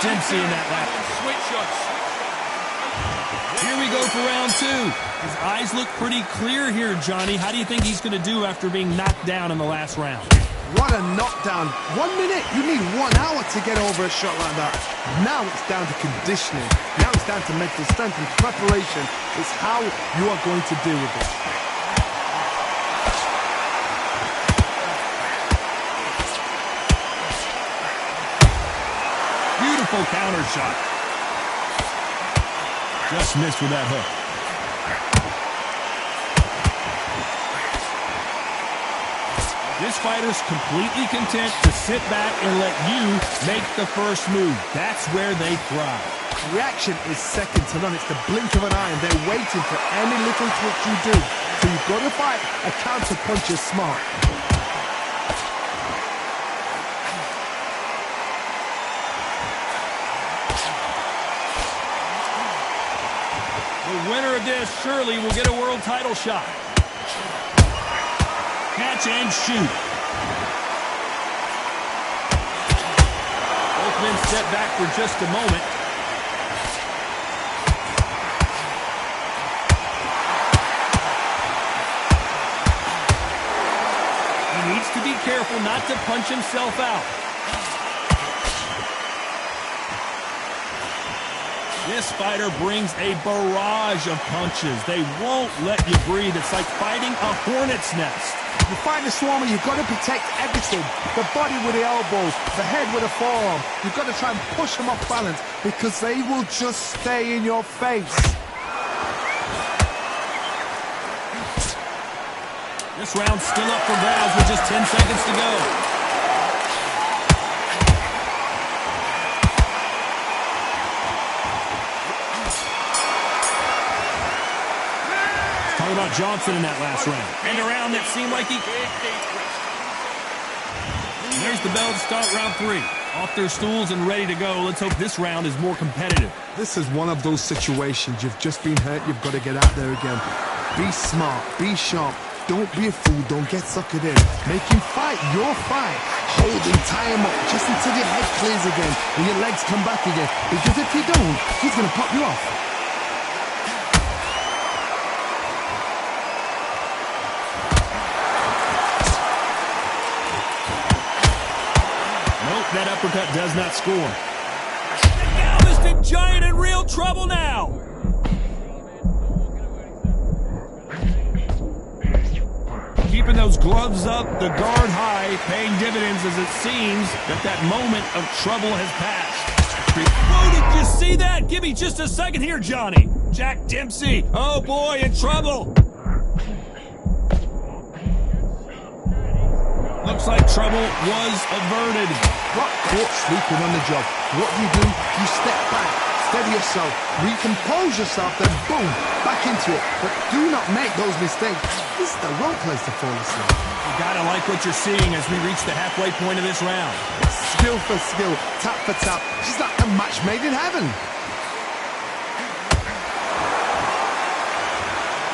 Dempsey in that lap. Switch shots. Here we go for round two. His eyes look pretty clear here, Johnny. How do you think he's going to do after being knocked down in the last round? What a knockdown. 1 minute, you need 1 hour to get over a shot like that. Now it's down to conditioning. Now it's down to mental strength and preparation. It's how you are going to deal with it. Beautiful counter shot. Just missed with that hook. This fighter's completely content to sit back and let you make the first move. That's where they thrive. Reaction is second to none. It's the blink of an eye, and they're waiting for any little twitch you do. So you've got to fight a counter punch is smart. The winner of this surely will get a world title shot. Catch and shoot. Both men step back for just a moment. He needs to be careful not to punch himself out. This fighter brings a barrage of punches. They won't let you breathe. It's like fighting a hornet's nest. You fight the swarmer, you've got to protect everything. The body with the elbows, the head with the forearm. You've got to try and push them off balance because they will just stay in your face. This round's still up for grabs with just 10 seconds to go. Talk about Johnson in that last round. And a round that seemed like he... There's the bell to start round 3. Off their stools and ready to go. Let's hope this round is more competitive. This is one of those situations. You've just been hurt. You've got to get out there again. Be smart. Be sharp. Don't be a fool. Don't get suckered in. Make him fight your fight. Hold him, tie him up just until your head clears again and your legs come back again. Because if you don't, he's going to pop you off. That uppercut does not score. The Galveston Giant in real trouble now. Keeping those gloves up, the guard high, paying dividends as it seems that moment of trouble has passed. Whoa, did you see that? Give me just a second here, Johnny. Jack Dempsey, oh boy, in trouble. Looks like trouble was averted. Got caught sleeping on the job. What do? You step back, steady yourself, recompose yourself, then boom, back into it. But do not make those mistakes. This is the wrong place to fall asleep. You gotta like what you're seeing as we reach the halfway point of this round. Skill for skill, tap for tap. She's like a match made in heaven.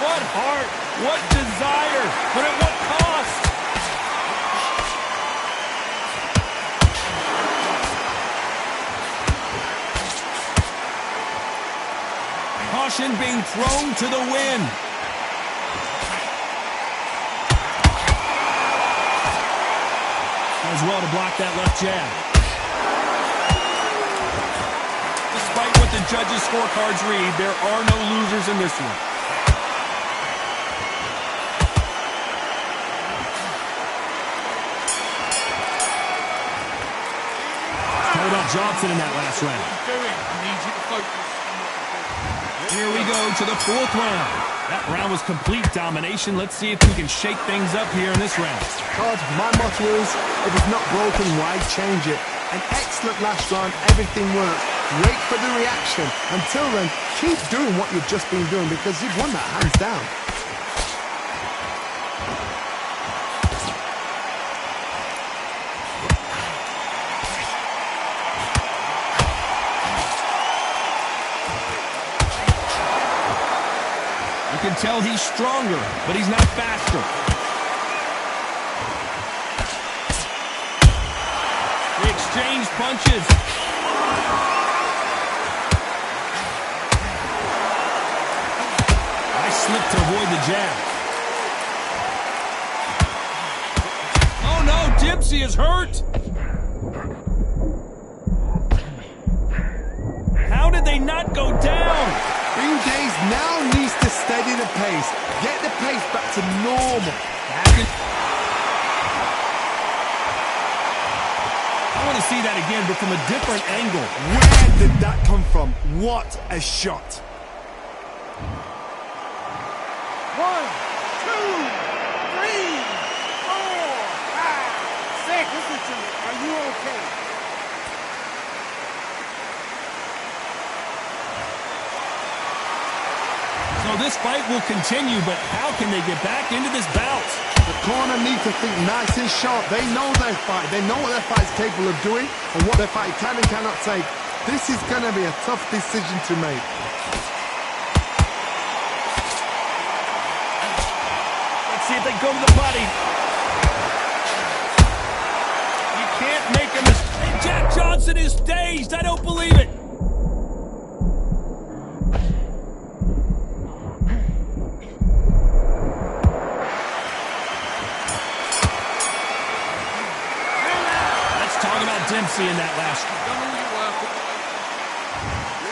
What heart, what desire, but at what cost? Caution being thrown to the wind. Does well to block that left jab. Despite what the judges' scorecards read, there are no losers in this one. Talk about Johnson in that last round. Here we go to the 4th round. That round was complete domination. Let's see if we can shake things up here in this round. God, my motto is, if it's not broken, why change it? An excellent last round, everything works. Wait for the reaction. Until then, keep doing what you've just been doing because you've won that hands down. You can tell he's stronger, but he's not faster. They exchange punches. Nice slip to avoid the jab. Oh no, Dempsey is hurt. How did they not go down? Bean Days now needs to steady the pace. Get the pace back to normal. I want to see that again, but from a different angle. Where did that come from? What a shot. 1, 2, 3, 4, 5, 6. Listen to me. Are you okay? So this fight will continue, but how can they get back into this bout? The corner need to think nice and sharp. They know their fight. They know what their fight's capable of doing and what their fight can and cannot take. This is going to be a tough decision to make. Let's see if they go to the body. You can't make a mistake. Jack Johnson is dazed. I don't believe it. Dempsey in that last round.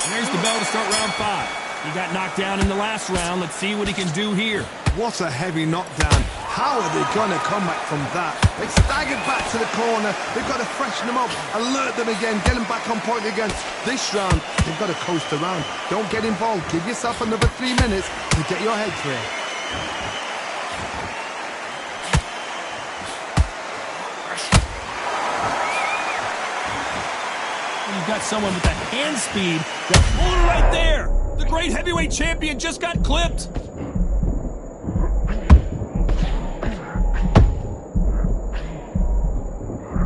There's the bell to start round 5. He got knocked down in the last round. Let's see what he can do here. What a heavy knockdown. How are they going to come back from that? They staggered back to the corner. They've got to freshen them up, alert them again, get them back on point again. This round, they've got to coast around. Don't get involved. Give yourself another 3 minutes to get your head clear. You've got someone with that hand speed. That puller right there. The great heavyweight champion just got clipped.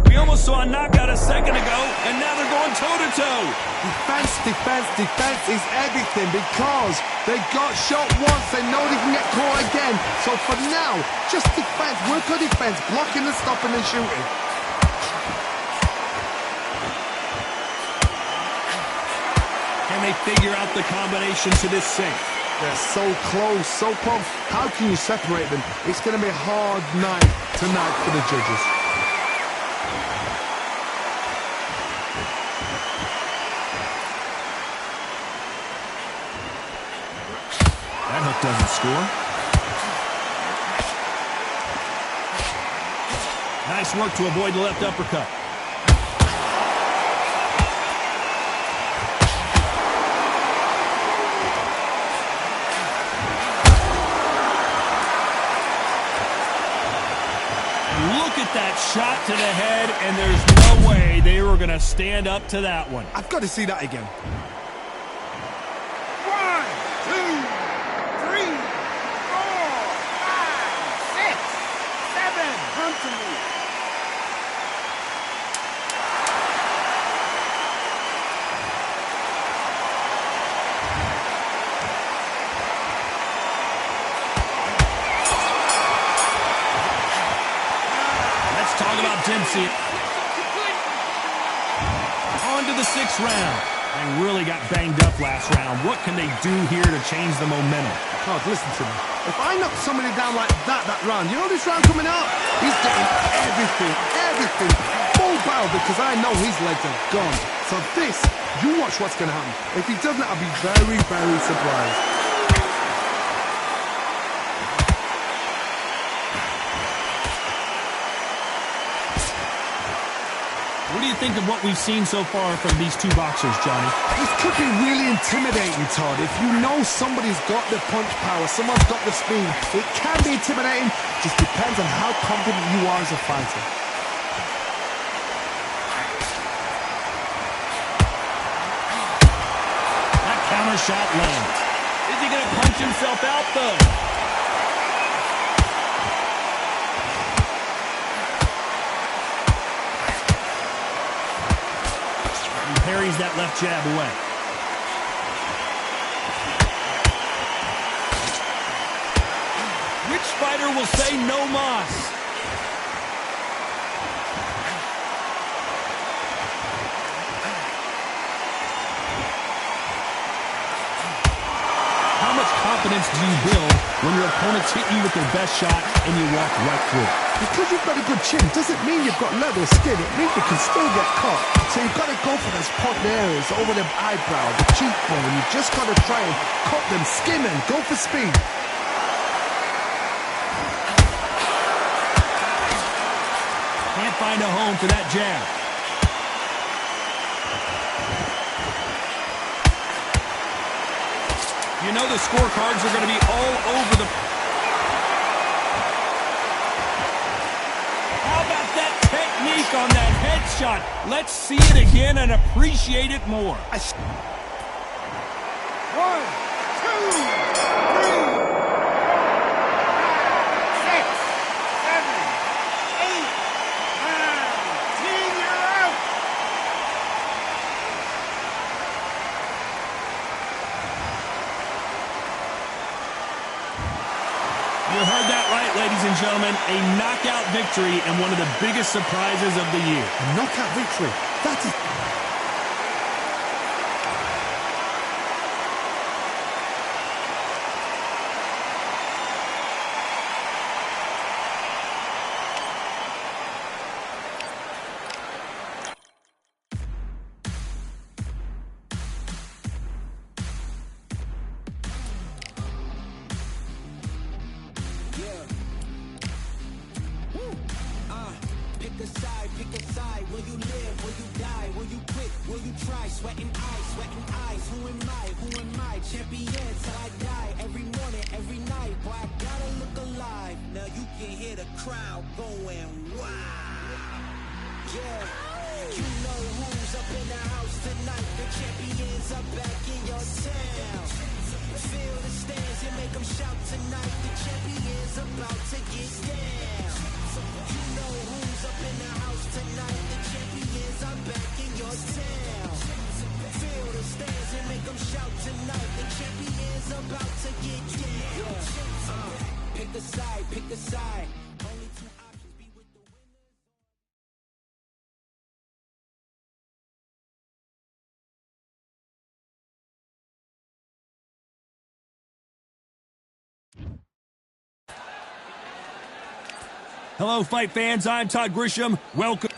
We almost saw a knockout a second ago, and now they're going toe-to-toe. Defense, defense, defense is everything because they got shot once. They know they can get caught again. So for now, just defense. Work on defense, blocking and stopping and shooting. Can they figure out the combination to this sink? They're so close, so close. How can you separate them? It's going to be a hard night tonight for the judges. That hook doesn't score. Nice work to avoid the left uppercut. Look at that shot to the head, and there's no way they were going to stand up to that one. I've got to see that again. 1, 2, 3, 4, 5, 6, 7. Come to me. Dempsey on to the 6th round. They really got banged up last round. What can they do here to change the momentum? God, listen to me. If I knock somebody down like that round, you know this round coming up? He's getting everything, full barrel because I know his legs are gone. So this, you watch what's going to happen. If he doesn't, I'll be very, very surprised. What do you think of what we've seen so far from these two boxers, Johnny? This could be really intimidating, Todd. If you know somebody's got the punch power, someone's got the speed, it can be intimidating. Just depends on how confident you are as a fighter. That counter shot lands. Is he going to punch himself out, though? Parries that left jab away. Which fighter will say no mas? much confidence do you build when your opponents hit you with their best shot and you walk right through it? Because you've got a good chin doesn't mean you've got leather skin. It means you can still get caught. So you've got to go for those point areas over the eyebrow, the cheekbone. You've just got to try and cut them, skim them, go for speed. Can't find a home for that jab. You know the scorecards are going to be all over the... How about that technique on that headshot? Let's see it again and appreciate it more. 1, 2, 3, 6, 7, 8, 9, 10, you're out. You heard that right, ladies and gentlemen. A knockout victory and one of the biggest surprises of the year. A knockout victory. That is... Pick a side. Will you live? Will you die? Will you quit? Will you try? Sweating eyes. Who am I? Champion till I die. Every morning, every night. Boy, I gotta look alive. Now you can hear the crowd going wow. Yeah, you know who's up in the house tonight. The champions are back in your town. Feel the stands and make them shout tonight. The champions about to get down. You know who's up in the house tonight. The champions are back in your town. Feel the stands and make them shout tonight. The champions about to get down. Pick a side. Only two options, be with the winners. Hello, fight fans. I'm Todd Grisham. Welcome.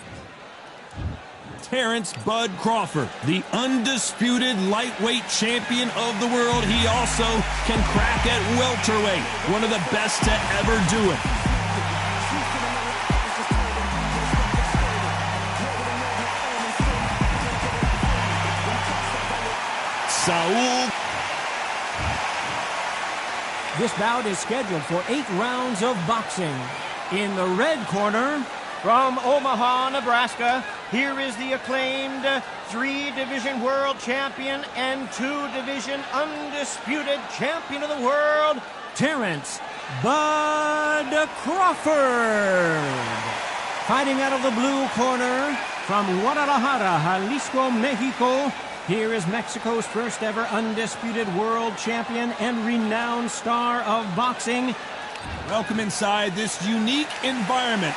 Terrence Bud Crawford, the undisputed lightweight champion of the world. He also can crack at welterweight, one of the best to ever do it. Saul. This bout is scheduled for 8 rounds of boxing. In the red corner, from Omaha, Nebraska, here is the acclaimed 3-division world champion and 2-division undisputed champion of the world, Terrence Bud Crawford. Fighting out of the blue corner, from Guadalajara, Jalisco, Mexico, here is Mexico's first ever undisputed world champion and renowned star of boxing. Welcome inside this unique environment.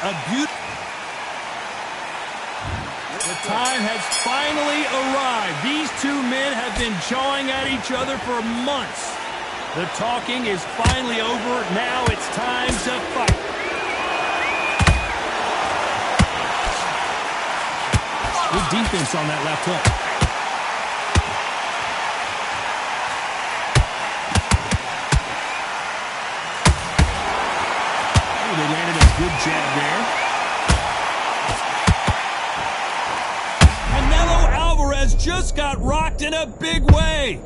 The time has finally arrived. These two men have been jawing at each other for months. The talking is finally over. Now it's time to fight. Good defense on that left hook. They landed a good jab there. Canelo Alvarez just got rocked in a big way.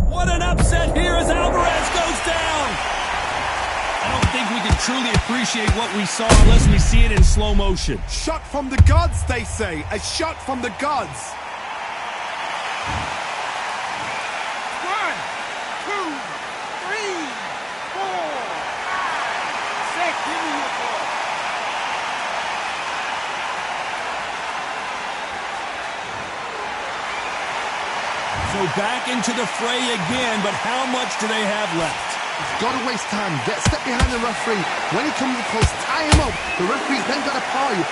What an upset here as Alvarez goes down. I don't think we can truly appreciate what we saw unless we see it in slow motion. Shot from the gods, they say. A shot from the gods. 1, 2, 3, 4, 5, 6. Give me your ball. So back into the fray again, but how much do they have left? You've got to waste time. Step behind the referee. When he comes close, tie him up. The referee's then got to paw you.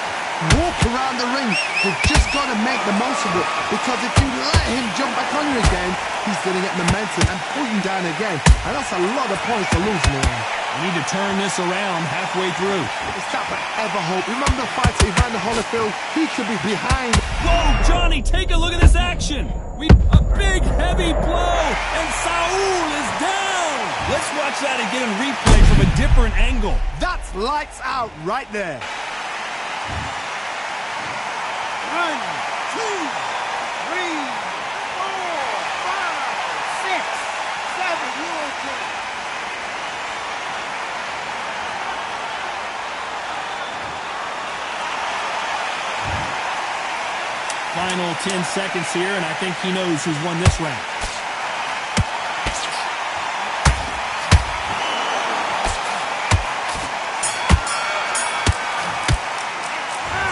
walk around the ring. You've just got to make the most of it, because if you let him jump back on you again, he's going to get momentum and pull you down again. And that's a lot of points to lose in the end. We need to turn this around halfway through. It's that forever hope. Remember the fight at Evander Holyfield? He could be behind. Whoa, Johnny, take a look at this action. A big, heavy blow, and Saul is down. Let's watch that again in replay from a different angle. That's lights out right there. 1, 2, 3, 4, 5, 6, 7. You okay? Final 10 seconds here, and I think he knows who's won this round.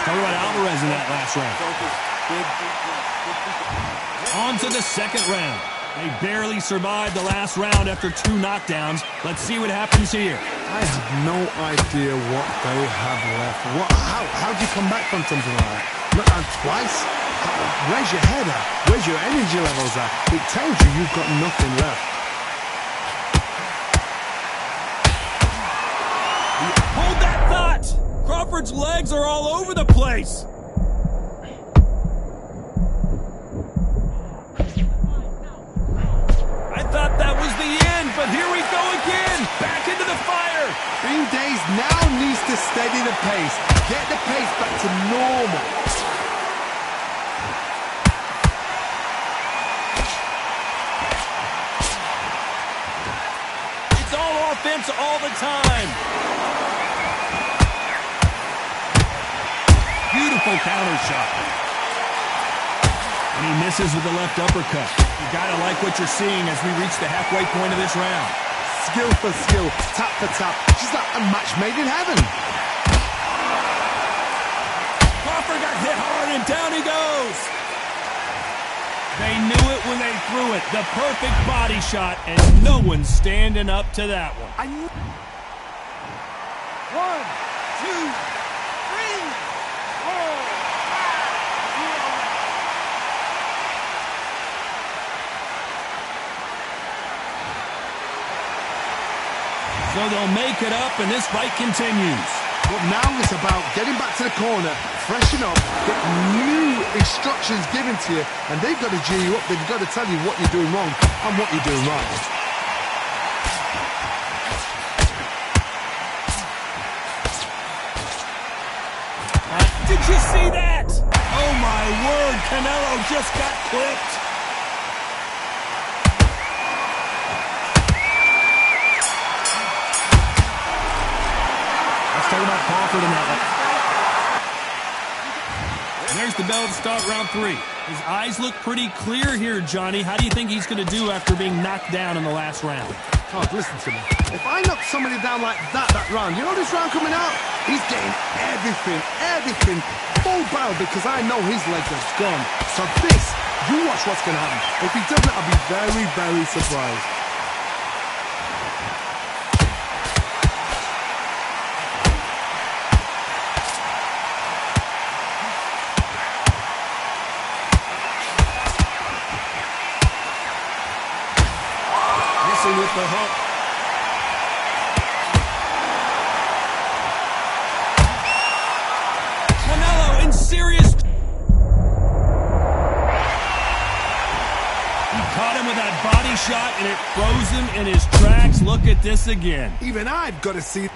Talk about Alvarez in that last round. On to the second round. They barely survived the last round after 2 knockdowns. Let's see what happens here. I have no idea what they have left. How do you come back from something like that? Knock down twice? Where's your head at? Where's your energy levels at? It tells you you've got nothing left. Hold that thought! Crawford's legs are all over the place. I thought that was the end, but here we go again. Back into the fire. Green Days now needs to steady the pace. Get the pace back to normal. It's all offense all the time. Beautiful counter shot. And he misses with the left uppercut. You gotta like what you're seeing as we reach the halfway point of this round. Skill for skill, tap for tap. Just like a match made in heaven. Crawford got hit hard and down he goes. They knew it when they threw it. The perfect body shot, and no one's standing up to that one. 1, 2, 3, 4, 5, 0. So they'll make it up, and this fight continues. But now it's about getting back to the corner, freshen up, get new instructions given to you, and they've got to G you up. They've got to tell you what you're doing wrong and what you're doing right. Did you see that? Oh, my word. Canelo just got clipped. Let's talk about Crawford in that one. There's the bell to start round 3. His eyes look pretty clear here, Johnny. How do you think he's going to do after being knocked down in the last round? Oh, listen to me. If I knock somebody down like that round, you know this round coming out? He's getting everything full barrel, because I know his legs are gone. So this, you watch what's going to happen. If he doesn't, I'll be very, very surprised. Missing with the hook. Canelo in serious. He caught him with that body shot, and it froze him in his tracks. Look at this again. Even I've got to see